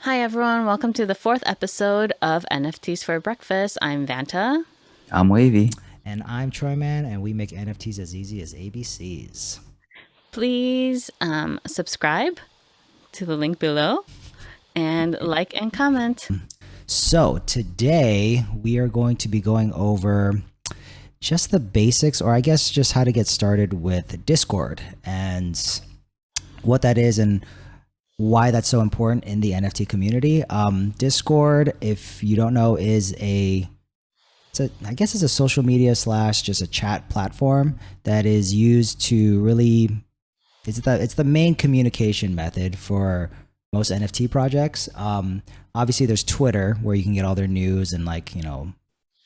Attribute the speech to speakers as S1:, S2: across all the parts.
S1: Hi, everyone. Welcome to the fourth episode of NFTs for Breakfast. I'm Vanta.
S2: I'm Wavy.
S3: And I'm Troyman, and we make NFTs as easy as ABCs.
S1: Please subscribe to the link below and like and comment.
S3: So today we are going to be going over just the basics, or I guess just how to get started with Discord and what that is and why that's so important in the NFT community. Discord, if you don't know, is I guess it's a social media / just a chat platform that is used to really it's the main communication method for most NFT projects. Obviously there's Twitter where you can get all their news and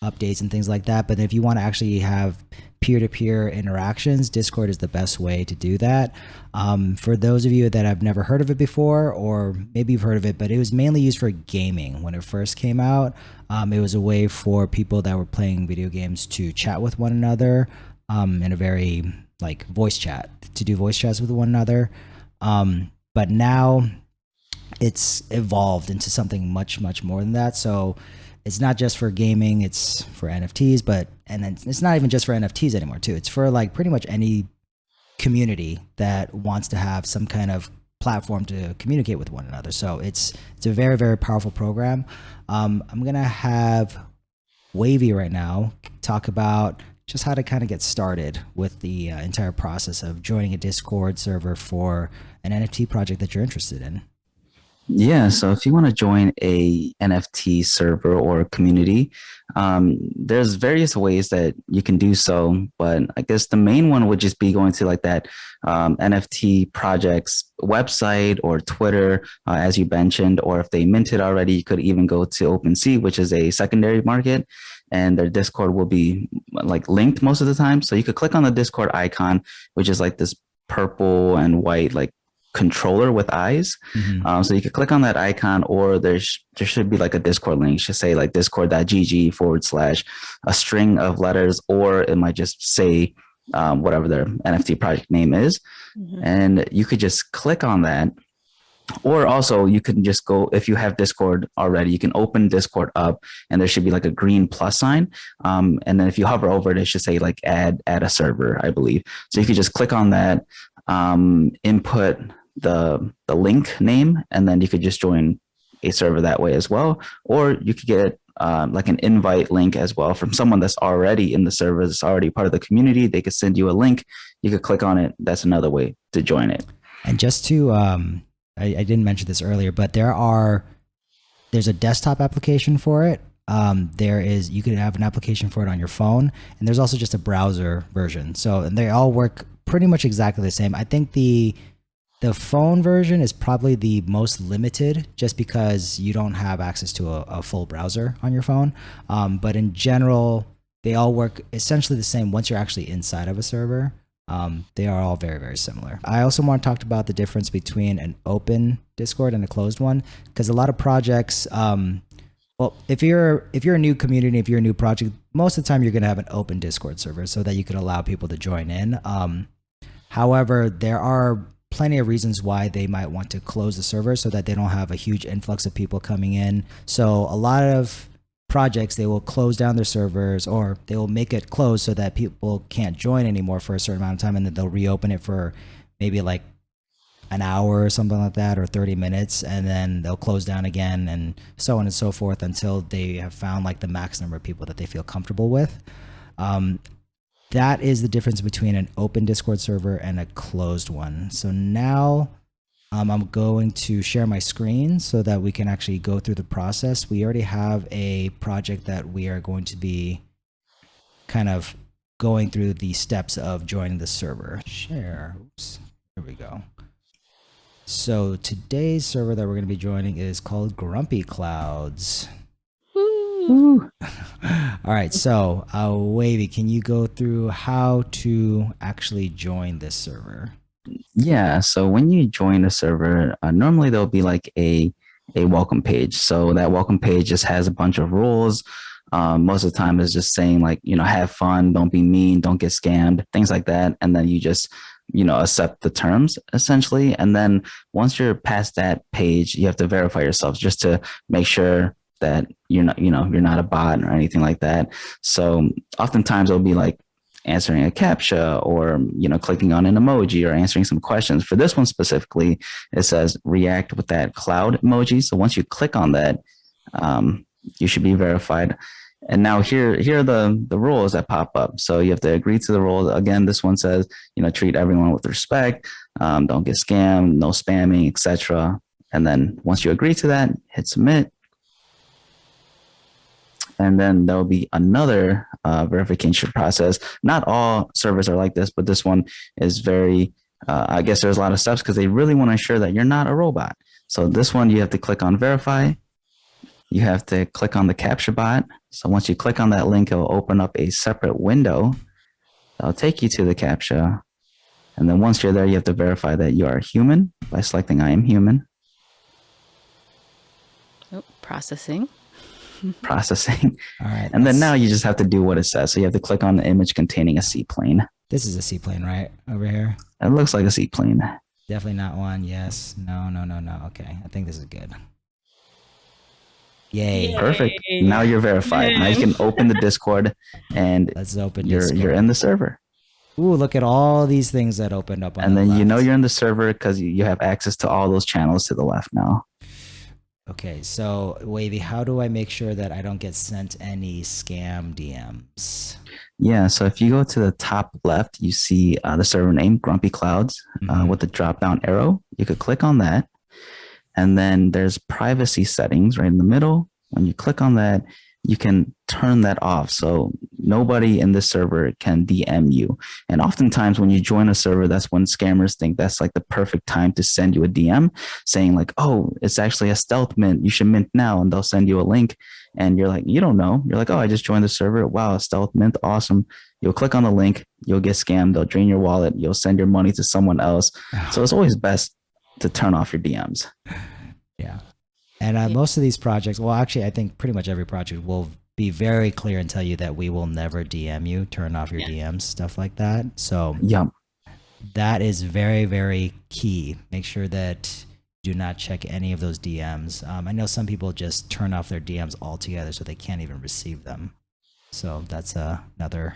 S3: updates and things like that. But if you want to actually have peer-to-peer interactions, Discord is the best way to do that. For those of you that have never heard of it before, or maybe you've heard of it, but it was mainly used for gaming when it first came out. It was a way for people that were playing video games to chat with one another in a very voice chat, to do voice chats with one another. But now it's evolved into something much, much more than that. So it's not just for gaming, it's for NFTs, and then it's not even just for NFTs anymore too. It's for pretty much any community that wants to have some kind of platform to communicate with one another. So it's a very, very powerful program. I'm going to have Wavy right now talk about just how to kind of get started with the entire process of joining a Discord server for an NFT project that you're interested in.
S2: Yeah, so if you want to join a NFT server or community, there's various ways that you can do so, but I guess the main one would just be going to that NFT project's website or Twitter, as you mentioned, or if they minted already, you could even go to OpenSea, which is a secondary market, and their Discord will be linked most of the time. So you could click on the Discord icon, which is this purple and white controller with eyes.
S3: Mm-hmm.
S2: So you could click on that icon, or there should be a Discord link. It should say discord.gg/ a string of letters, or it might just say whatever their NFT project name is. Mm-hmm. And you could just click on that. Or also you can just go, if you have Discord already, you can open Discord up and there should be a green plus sign. And then if you hover over it, it should say add a server, I believe. So you could just click on that, input the link name, and then you could just join a server that way as well. Or you could get an invite link as well from someone that's already in the server, that's already part of the community. They could send you a link. You could click on it. That's another way to join it.
S3: And just to, I didn't mention this earlier, but there's a desktop application for it. You can have an application for it on your phone, and there's also just a browser version. And they all work pretty much exactly the same. I think the phone version is probably the most limited, just because you don't have access to a full browser on your phone. But in general, they all work essentially the same once you're actually inside of a server. They are all very, very similar. I also want to talk about the difference between an open Discord and a closed one, because a lot of projects, if you're a new community, if you're a new project, most of the time you're going to have an open Discord server so that you can allow people to join in. However, there are plenty of reasons why they might want to close the server so that they don't have a huge influx of people coming in. So a lot of projects, they will close down their servers, or they will make it closed so that people can't join anymore for a certain amount of time, and then they'll reopen it for maybe an hour or something like that, or 30 minutes, and then they'll close down again, and so on and so forth until they have found the max number of people that they feel comfortable with. That is the difference between an open Discord server and a closed one. So now I'm going to share my screen so that we can actually go through the process. We already have a project that we are going to be kind of going through the steps of joining the server. Share. Oops. Here we go. So today's server that we're going to be joining is called Grumpy Clouds.
S1: Woo.
S3: All right. So Wavy, can you go through how to actually join this server?
S2: Yeah, so when you join a server, normally there'll be a welcome page. So that welcome page just has a bunch of rules. Most of the time it's just saying have fun, don't be mean, don't get scammed, things like that. And then you just accept the terms essentially. And then once you're past that page, you have to verify yourself just to make sure that you're not a bot or anything like that. So oftentimes it'll be like answering a captcha or clicking on an emoji or answering some questions. For this one specifically, it says react with that cloud emoji. So once you click on that, you should be verified. And now here are the rules that pop up. So you have to agree to the rules. Again, this one says, treat everyone with respect, don't get scammed, no spamming, etc. And then once you agree to that, hit submit. And then there'll be another verification process. Not all servers are like this, but this one is very, I guess there's a lot of steps because they really want to ensure that you're not a robot. So this one, you have to click on verify. You have to click on the captcha bot. So once you click on that link, it'll open up a separate window. That'll take you to the captcha. And then once you're there, you have to verify that you are human by selecting I am human.
S1: Oh, processing.
S2: Processing.
S3: All right.
S2: And then now you just have to do what it says. So you have to click on the image containing a seaplane.
S3: This is a seaplane, right? Over here?
S2: It looks like a seaplane.
S3: Definitely not one. Yes. No. Okay. I think this is good. Yay.
S2: Perfect. Now you're verified. Now you can open the Discord and
S3: Let's open
S2: you're in the server.
S3: Ooh, look at all these things that opened up on
S2: and
S3: the
S2: then
S3: left.
S2: you're in the server because you have access to all those channels to the left now.
S3: Okay, so Wavy, how do I make sure that I don't get sent any scam DMs?
S2: Yeah, so if you go to the top left, you see the server name, Grumpy Clouds, with the drop-down arrow. You could click on that. And then there's privacy settings right in the middle. When you click on that, you can turn that off. So nobody in this server can DM you. And oftentimes when you join a server, that's when scammers think that's like the perfect time to send you a DM saying like, oh, it's actually a stealth mint. You should mint now. And they'll send you a link. And you're like, you don't know. You're like, oh, I just joined the server. Wow, a stealth mint. Awesome. You'll click on the link. You'll get scammed. They'll drain your wallet. You'll send your money to someone else. So it's always best to turn off your DMs.
S3: Yeah. And most of these projects, well, actually, I think pretty much every project will be very clear and tell you that we will never DM you, turn off your DMs, stuff like that. So that is very, very key. Make sure that you do not check any of those DMs. I know some people just turn off their DMs altogether so they can't even receive them. So that's another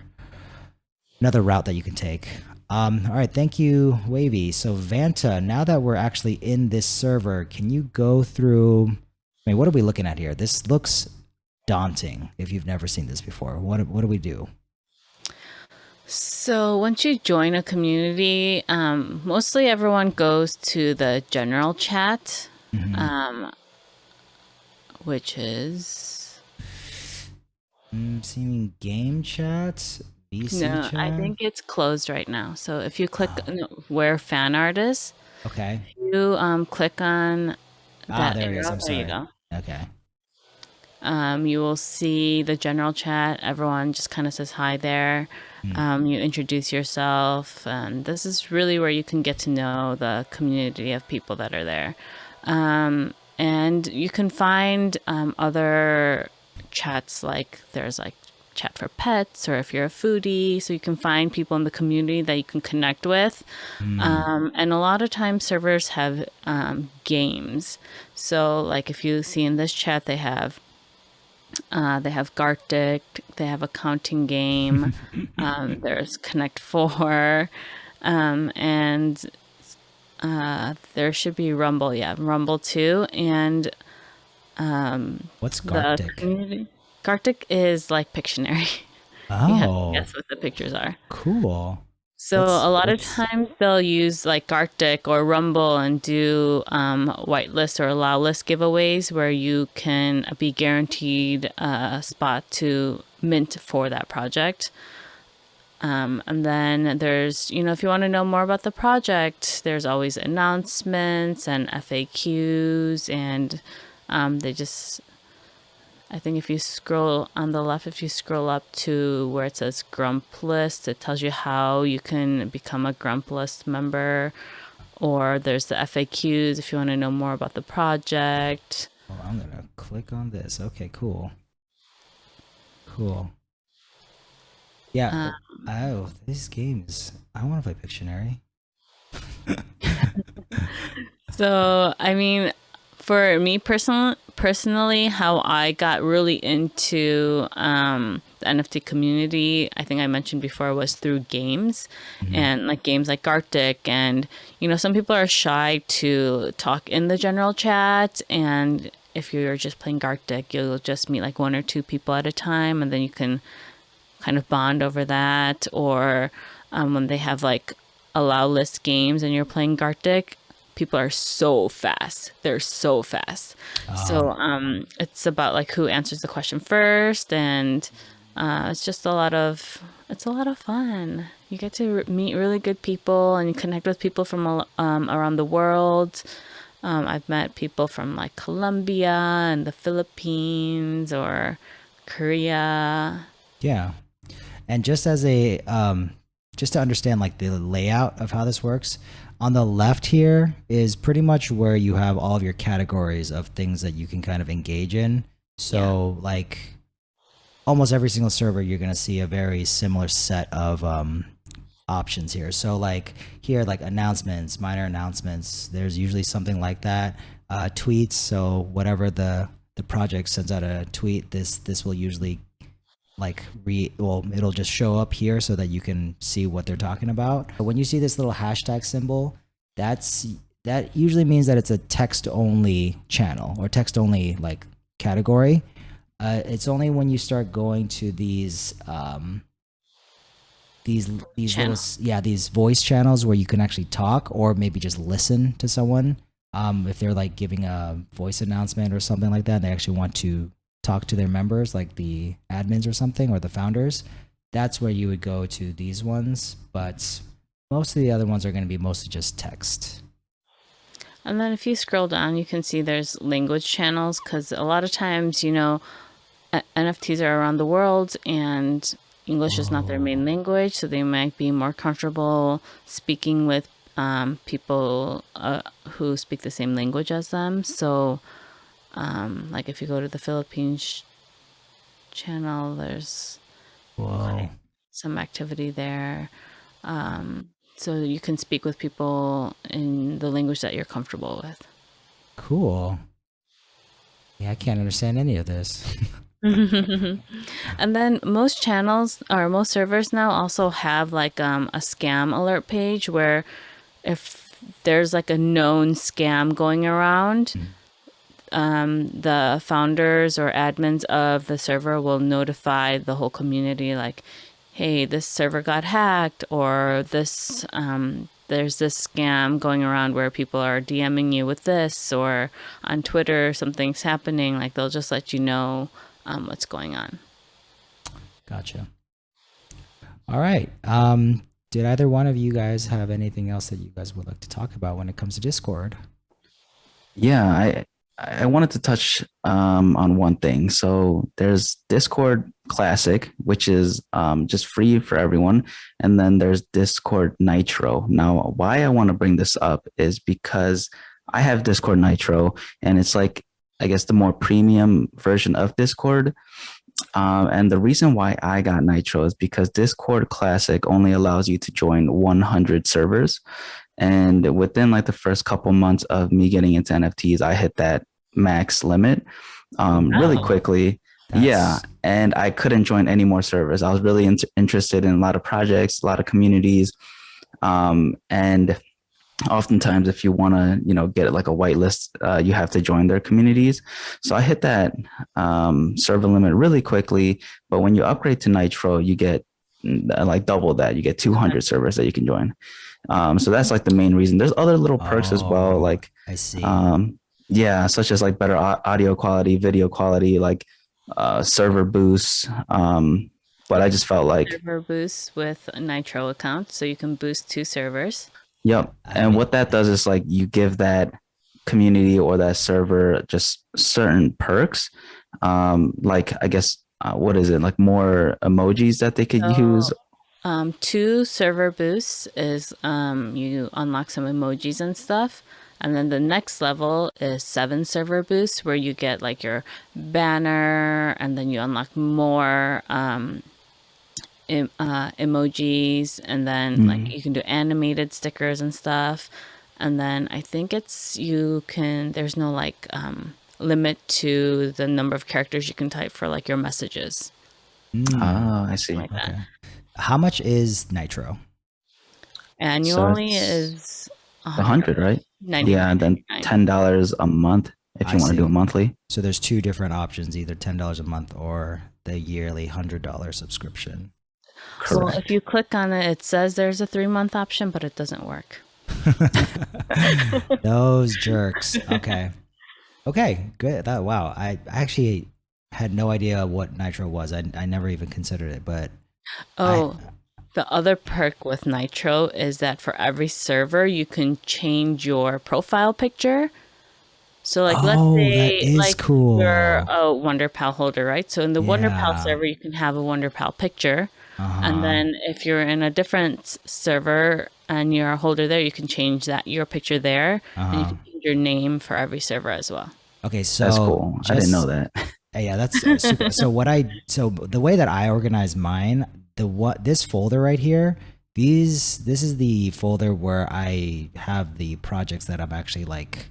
S3: route that you can take. All right, thank you, Wavy. So Vanta, now that we're actually in this server, can you go through, I mean, what are we looking at here? This looks daunting if you've never seen this before. What do we do?
S1: So once you join a community, mostly everyone goes to the general chat, which is...
S3: seeing game chat? VC
S1: no,
S3: chat?
S1: I think it's closed right now. So if you click where fan art is,
S3: okay,
S1: you click on that
S3: there it is.
S1: arrow,
S3: I'm
S1: there
S3: sorry.
S1: you go.
S3: Okay.
S1: You will see the general chat. Everyone just kind of says hi there. You introduce yourself, and this is really where you can get to know the community of people that are there. And you can find other chats, like there's like chat for pets, or if you're a foodie, so you can find people in the community that you can connect with. And a lot of times servers have games. So like if you see in this chat, they have Gartic, they have a counting game, there's Connect 4, and there should be Rumble, Rumble 2, and
S3: what's Gartic?
S1: Gartic is like Pictionary.
S3: Oh,
S1: You have to guess what the pictures are.
S3: cool.
S1: So a lot of times they'll use like Gartic or Rumble and do whitelist or allow list giveaways where you can be guaranteed a spot to mint for that project. And then there's, if you want to know more about the project, there's always announcements and FAQs, and I think if you scroll on the left, if you scroll up to where it says Grump List, it tells you how you can become a Grump List member. Or there's the FAQs if you want to know more about the project.
S3: Oh, I'm going to click on this. Okay, cool. Cool. Yeah. These games. I want to play Pictionary.
S1: So, I mean, for me personally, how I got really into the NFT community, I think I mentioned before, was through games and like games like Gartic. And, some people are shy to talk in the general chat. And if you're just playing Gartic, you'll just meet like one or two people at a time, and then you can kind of bond over that. Or when they have like allow list games and you're playing Gartic, people are so fast. They're so fast. So it's about like who answers the question first, and it's a lot of fun. You get to meet really good people and you connect with people from around the world. I've met people from like Colombia and the Philippines or Korea.
S3: Yeah. And just as just to understand like the layout of how this works, on the left here is pretty much where you have all of your categories of things that you can kind of engage in. So like almost every single server, you're going to see a very similar set of options here. So like here, like announcements, minor announcements, there's usually something like that. Tweets. So whatever the project sends out a tweet, this will usually like it'll just show up here so that you can see what they're talking about. When you see this little hashtag symbol, that usually means that it's a text only channel or text only like category. It's only when you start going to these little these voice channels where you can actually talk or maybe just listen to someone, if they're like giving a voice announcement or something like that and they actually want to talk to their members, like the admins or something, or the founders. That's where you would go to these ones, but most of the other ones are going to be mostly just text.
S1: And then if you scroll down, you can see there's language channels, because a lot of times, NFTs are around the world and English is not their main language, so they might be more comfortable speaking with people who speak the same language as them. So, like if you go to the Philippines channel, there's like some activity there. So you can speak with people in the language that you're comfortable with.
S3: Cool. Yeah, I can't understand any of this.
S1: And then most channels or most servers now also have like a scam alert page where if there's like a known scam going around, the founders or admins of the server will notify the whole community like, hey, this server got hacked, or this there's this scam going around where people are DMing you with this, or on Twitter something's happening. Like they'll just let you know what's going on.
S3: Gotcha. All right. Did either one of you guys have anything else that you guys would like to talk about when it comes to Discord?
S2: Yeah, I wanted to touch on one thing. So there's Discord Classic, which is just free for everyone, and then there's Discord Nitro. Now, why I want to bring this up is because I have Discord Nitro, and it's like, I guess, the more premium version of Discord. And the reason why I got Nitro is because Discord Classic only allows you to join 100 servers. And within like the first couple months of me getting into NFTs, I hit that max limit really quickly. Yeah. And I couldn't join any more servers. I was really interested in a lot of projects, a lot of communities. And oftentimes if you want to get like a whitelist, you have to join their communities. So I hit that server limit really quickly. But when you upgrade to Nitro, you get like double that. You get 200 servers that you can join. So that's like the main reason. There's other little perks as well, like
S3: I see.
S2: yeah, such as like better audio quality, video quality, like server boosts. But I just felt like
S1: server boosts with a Nitro account, so you can boost 2 servers.
S2: Yep. And what that does is like you give that community or that server just certain perks. Like I guess what is it? Like more emojis that they could use.
S1: 2 server boosts is you unlock some emojis and stuff. And then the next level is 7 server boosts, where you get like your banner, and then you unlock more emojis, and then like you can do animated stickers and stuff. And then I think there's no like limit to the number of characters you can type for like your messages.
S2: Oh, I see.
S1: Like that.
S3: Okay. How much is Nitro?
S2: So
S1: Annually
S2: it's
S1: is
S2: 100, right? Yeah, and then
S1: $99.
S2: $10 a month if you
S3: I
S2: want to
S3: see.
S2: do it monthly.
S3: So there's two different options, either $10 a month or the yearly $100 subscription.
S1: Well,
S2: Correct.
S1: if you click on it, it says there's a 3-month option, but it doesn't work.
S3: Those jerks. Okay. Okay, good. Wow. I actually had no idea what Nitro was. I never even considered it, but
S1: Oh, the other perk with Nitro is that for every server, you can change your profile picture. So, like, let's
S3: oh, that
S1: say,
S3: is
S1: like,
S3: cool.
S1: you're a Wonder Pal holder, right? So, in the Wonder Pal
S3: Yeah.
S1: server, you can have a Wonder Pal picture.
S3: Uh-huh.
S1: And then if you're in a different server and you're a holder there, you can change your picture there. And you can change your name for every server as well.
S3: Okay, so
S2: That's cool. I didn't know that.
S3: Yeah, that's super. So the way that I organize mine, this folder right here, this is the folder where I have the projects that I'm actually like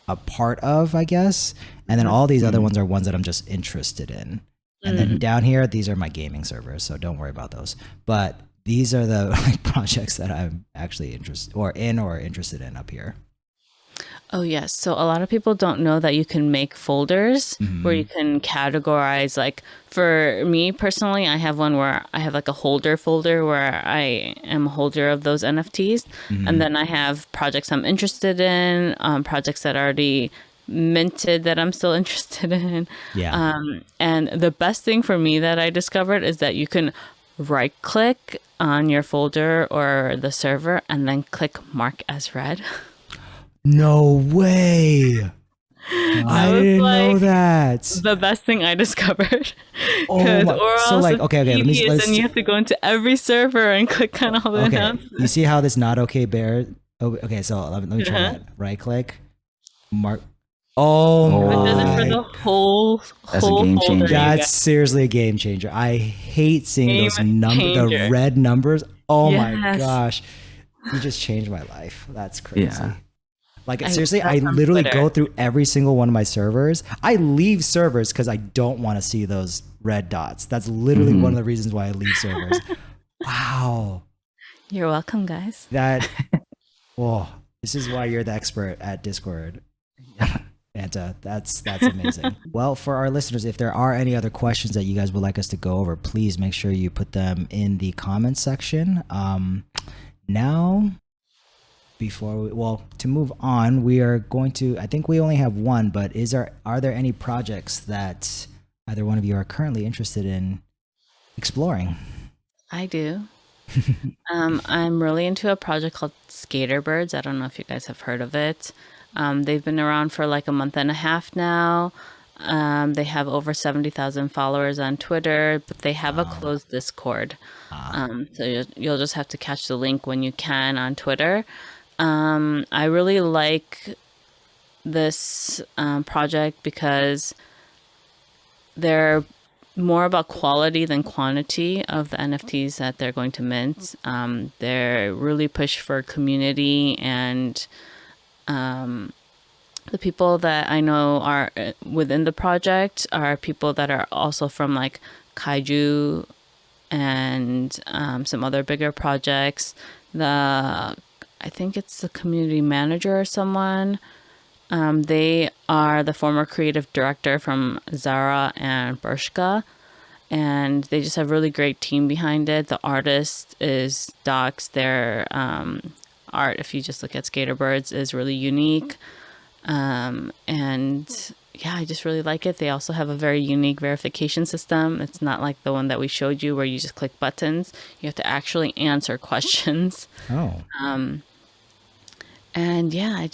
S3: a part of, I guess. And then all these other ones are ones that I'm just interested in. And then down here, these are my gaming servers, so don't worry about those. But these are the like, projects that I'm actually interested in up here.
S1: Oh, yes. So a lot of people don't know that you can make folders where you can categorize. Like for me personally, I have one where I have like a holder folder where I am a holder of those NFTs. And then I have projects I'm interested in, projects that already minted that I'm still interested in.
S3: Yeah.
S1: And the best thing for me that I discovered is that you can right click on your folder or the server and then click mark as read.
S3: No way. I didn't know that.
S1: The best thing I discovered.
S3: Oh my, so like, okay,
S1: Let
S3: let's
S1: and you have to go into every server and click on all the
S3: okay.
S1: announcements.
S3: You see how this not okay bear? Oh, okay, so let me try that. Right click, mark. Oh
S1: It does it
S3: my!
S1: for the whole
S2: That's a
S1: whole
S2: game
S1: folder.
S2: changer.
S3: That's seriously a game changer. I hate seeing
S1: Game
S3: those numbers, the
S1: changer.
S3: red numbers. Oh my
S1: Yes.
S3: gosh, you just changed my life. That's crazy.
S2: Yeah.
S3: Like
S1: I
S3: seriously,
S1: saw
S3: I
S1: on
S3: literally
S1: Twitter.
S3: go through every single one of my servers. I leave servers because I don't want to see those red dots. That's literally one of the reasons why I leave servers. Wow.
S1: You're welcome, guys.
S3: That, whoa, this is why you're the expert at Discord. Fanta, that's amazing. Well, for our listeners, if there are any other questions that you guys would like us to go over, please make sure you put them in the comments section. Now, to move on, we are going to, I think we only have one, but are there any projects that either one of you are currently interested in exploring?
S1: I do. I'm really into a project called Skater Birds. I don't know if you guys have heard of it. They've been around for like a month and a half now. They have over 70,000 followers on Twitter, but they have a closed Discord. So you'll just have to catch the link when you can on Twitter. I really like this project because they're more about quality than quantity of the NFTs that they're going to mint. They're really push for community, and the people that I know are within the project are people that are also from like Kaiju and some other bigger projects. I think it's the community manager or someone. They are the former creative director from Zara and Bershka, and they just have a really great team behind it. The artist is Docs. Their art, if you just look at Skater Birds, is really unique. And yeah, I just really like it. They also have a very unique verification system. It's not like the one that we showed you where you just click buttons. You have to actually answer questions.
S3: Oh.
S1: And yeah,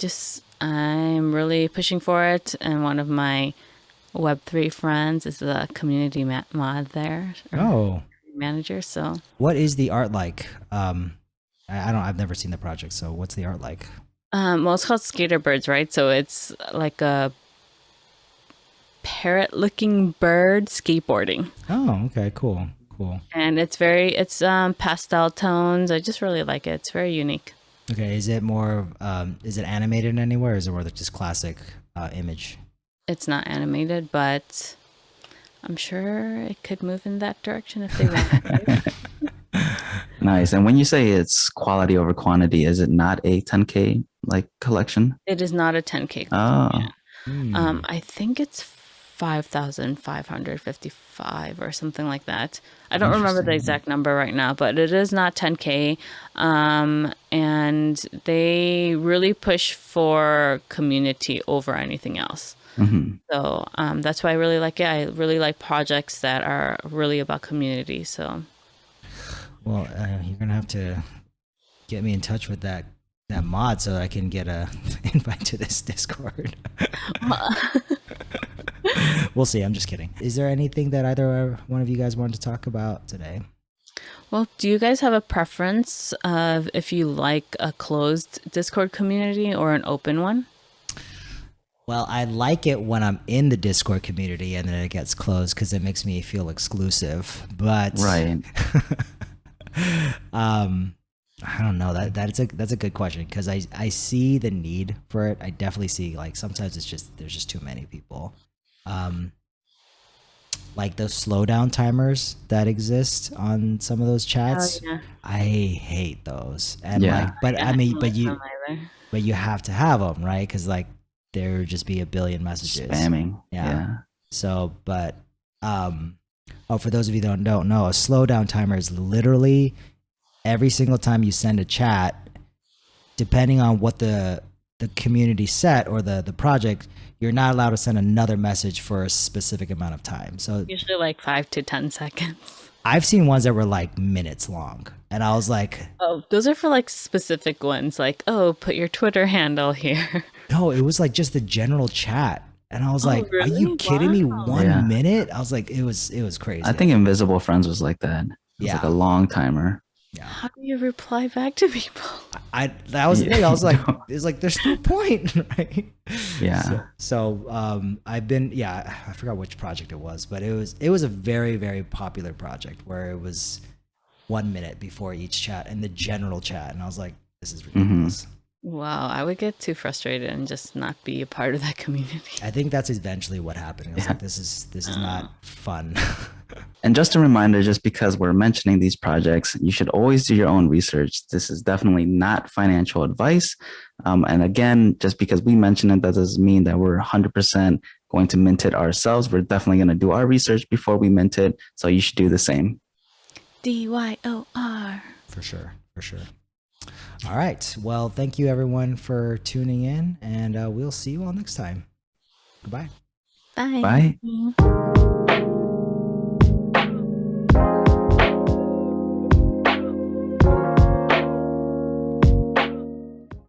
S1: I'm really pushing for it. And one of my Web3 friends is the community mod there.
S3: Oh.
S1: Manager. So
S3: What is the art like? I've never seen the project, so what's the art like?
S1: well, it's called Skater Birds, right? So it's like a parrot-looking bird skateboarding.
S3: Oh, okay, cool. Cool.
S1: And it's pastel tones. I just really like it. It's very unique.
S3: Okay, is it more? Is it animated anywhere, or is it more like just classic image?
S1: It's not animated, but I'm sure it could move in that direction if they want.
S2: Nice. And when you say it's quality over quantity, is it not a 10K like collection?
S1: It is not a 10K.
S2: Oh,
S1: I think it's 5,555 or something like that. I don't remember the exact number right now, but it is not 10K. And they really push for community over anything else. So that's why I really like it. I really like projects that are really about community. So,
S3: well, you're gonna have to get me in touch with that mod so I can get a invite to this Discord. We'll see. I'm just kidding. Is there anything that either one of you guys wanted to talk about today?
S1: well, do you guys have a preference of if you like a closed Discord community or an open one?
S3: Well, I like it when I'm in the Discord community and then it gets closed because it makes me feel exclusive. But
S2: right.
S3: I don't know. That's a good question because I see the need for it. I definitely see like sometimes there's just too many people. Like those slowdown timers that exist on some of those chats.
S1: Oh, yeah.
S3: I hate those. And
S2: Yeah.
S3: like, but
S1: Yeah,
S3: I mean,
S1: don't
S3: but
S1: like
S3: you
S1: them either.
S3: but you have to have them, right? Because like there would just be a billion messages.
S2: Spamming. Yeah.
S3: So, but for those of you that don't know, a slowdown timer is literally every single time you send a chat, depending on what the community set or the project, you're not allowed to send another message for a specific amount of time. So
S1: Usually like 5 to 10 seconds.
S3: I've seen ones that were like minutes long, and I was like,
S1: Oh, those are for like specific ones, like, oh, put your Twitter handle here.
S3: no, it was like just the general chat. And I was like, are you
S1: really?
S3: kidding me?
S1: Wow.
S3: 1
S2: Yeah.
S3: minute? I was like, it was crazy.
S2: I think Invisible Friends was like that. It was like
S3: Yeah.
S2: a long timer.
S3: Yeah.
S1: How do you reply back to people?
S3: That was the thing. I was like,
S2: No.
S3: it's like there's no point, right?
S2: Yeah.
S3: So I've been, I forgot which project it was, but it was a very, very popular project where it was 1 minute before each chat and the general chat, and I was like, this is ridiculous.
S1: Wow, I would get too frustrated and just not be a part of that community.
S3: I think that's eventually what happened. I was like, this is not fun.
S2: And just a reminder, just because we're mentioning these projects, you should always do your own research. This is definitely not financial advice. And again, just because we mention it, that doesn't mean that we're 100% going to mint it ourselves. We're definitely going to do our research before we mint it. So you should do the same.
S1: DYOR.
S3: For sure. All right. Well, thank you everyone for tuning in, and we'll see you all next time. Goodbye.
S1: Bye.
S2: Bye.